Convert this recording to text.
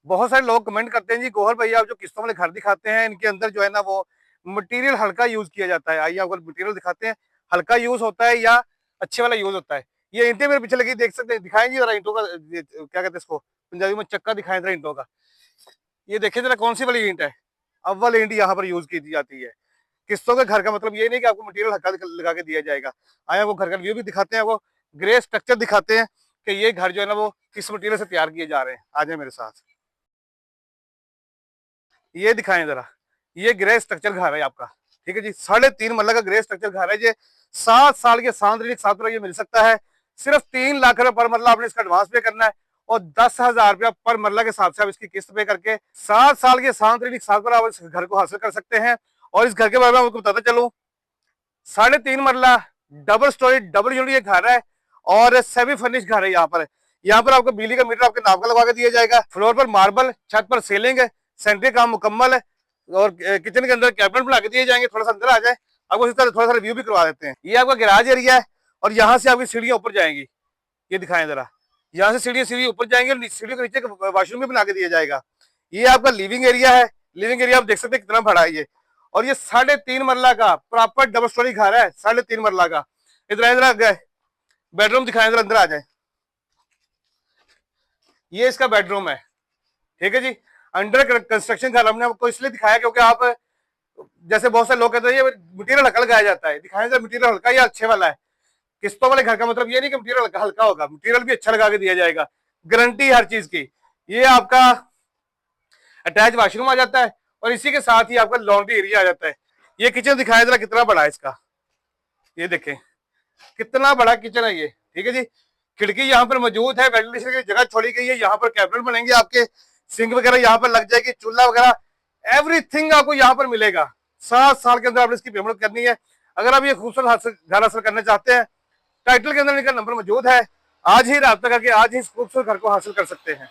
बहुत सारे लोग कमेंट करते हैं जी गोहर भैया आप जो किस्तों वाले घर दिखाते हैं इनके अंदर जो है ना वो मटेरियल हल्का यूज किया जाता है। आइए आपको मटेरियल दिखाते हैं, हल्का यूज होता है या अच्छे वाला यूज होता है। ये ईंटें मेरे पीछे लगी देख सकते हैं, दिखाएं जी जरा ईंटों का क्या कहते हैं इसको पंजाबी में, चक्का दिखाएं जरा ईंटों का। ये देखिए जरा कौन सी वाली ईंट है, अव्वल ईंट यहाँ पर यूज की जाती है। किस्तों के घर का मतलब ये नहीं कि आपको मटेरियल हल्का लगा के दिया जाएगा। आए आपको घर का व्यू भी दिखाते हैं, आपको ग्रे स्ट्रक्चर दिखाते हैं कि ये घर जो है ना वो किस मटेरियल से तैयार किए जा रहे हैं। आ जाए मेरे साथ, ये दिखाएं जरा, ये ग्रे स्ट्रक्चर घर है आपका। ठीक है जी, 3.5 मरला का ग्रे स्ट्रक्चर घर है। ये 7 साल के साथ ये मिल सकता है। सिर्फ 3 लाख रुपए पर मरला आपने इसका एडवांस पे करना है और 10,000 रुपया पर मरला के हिसाब से आप इसकी किस्त पे करके 7 साल के साथ पर आप इस घर को हासिल कर सकते हैं। और इस घर के बारे में आपको बताता चलूं, 3.5 मरला डबल स्टोरी डबल यूनिट ये घर है और सेमी फर्निश घर है। यहाँ पर आपको बिजली का मीटर आपके नाम का लगा के दिया जाएगा। फ्लोर पर मार्बल, छत पर सीलिंग है, सेंट्री काम मुकम्मल है और किचन के अंदर कैबिनेट बना के दिए जाएंगे। थोड़ा सा अंदर आ जाए, आपको इस तरह थोड़ा सा रिव्यू भी करवा देते हैं। ये आपका गैराज एरिया है और यहाँ से आपकी सीढ़ियाँ ऊपर जाएंगी। ये दिखाएं जरा, यहाँ से सीढ़ी ऊपर जाएंगे, सीढ़ी के नीचे वॉशरूम भी बना के दिया जाएगा। ये आपका लिविंग एरिया है। लिविंग एरिया आप देख सकते हैं कितना बड़ा है ये। और ये 3.5 मरला का प्रॉपर डबल स्टोरी घर है, 3.5 मरला का। इधर बेडरूम दिखाएं जरा, अंदर आ जाए। ये इसका बेडरूम है। ठीक है जी, अंडर कंस्ट्रक्शन घर हमने आपको इसलिए दिखाया क्योंकि आप जैसे बहुत सारे लोग कहते हैं ये मटीरियल हल्का लगाया जाता है। दिखाएं जरा मटीरियल हल्का या अच्छे वाला है। किस्तों वाले घर का मतलब ये नहीं कि मटीरियल हल्का होगा, मटीरियल भी अच्छा लगा के दिया जाएगा, गारंटी हर चीज की। ये आपका अटैच वॉशरूम आ जाता है और इसी के साथ ही आपका लॉन्ड्री एरिया आ जाता है। ये किचन दिखाया जरा कितना बड़ा है इसका, ये देखें कितना बड़ा किचन है ये। ठीक है जी, खिड़की यहाँ पर मौजूद है, वेंटिलेशन की जगह छोड़ी गई है। यहाँ पर कैबिनेट बनेंगे आपके, सिंक वगैरह यहाँ पर लग जाएगी, चूल्हा वगैरह एवरीथिंग आपको यहाँ पर मिलेगा। 7 साल के अंदर आपने इसकी पेमेंट करनी है। अगर आप ये खूबसूरत घर हासिल करना चाहते हैं, टाइटल के अंदर इनका नंबर मौजूद है। आज ही राब्ता करके आज ही इस खूबसूरत घर को हासिल कर सकते हैं।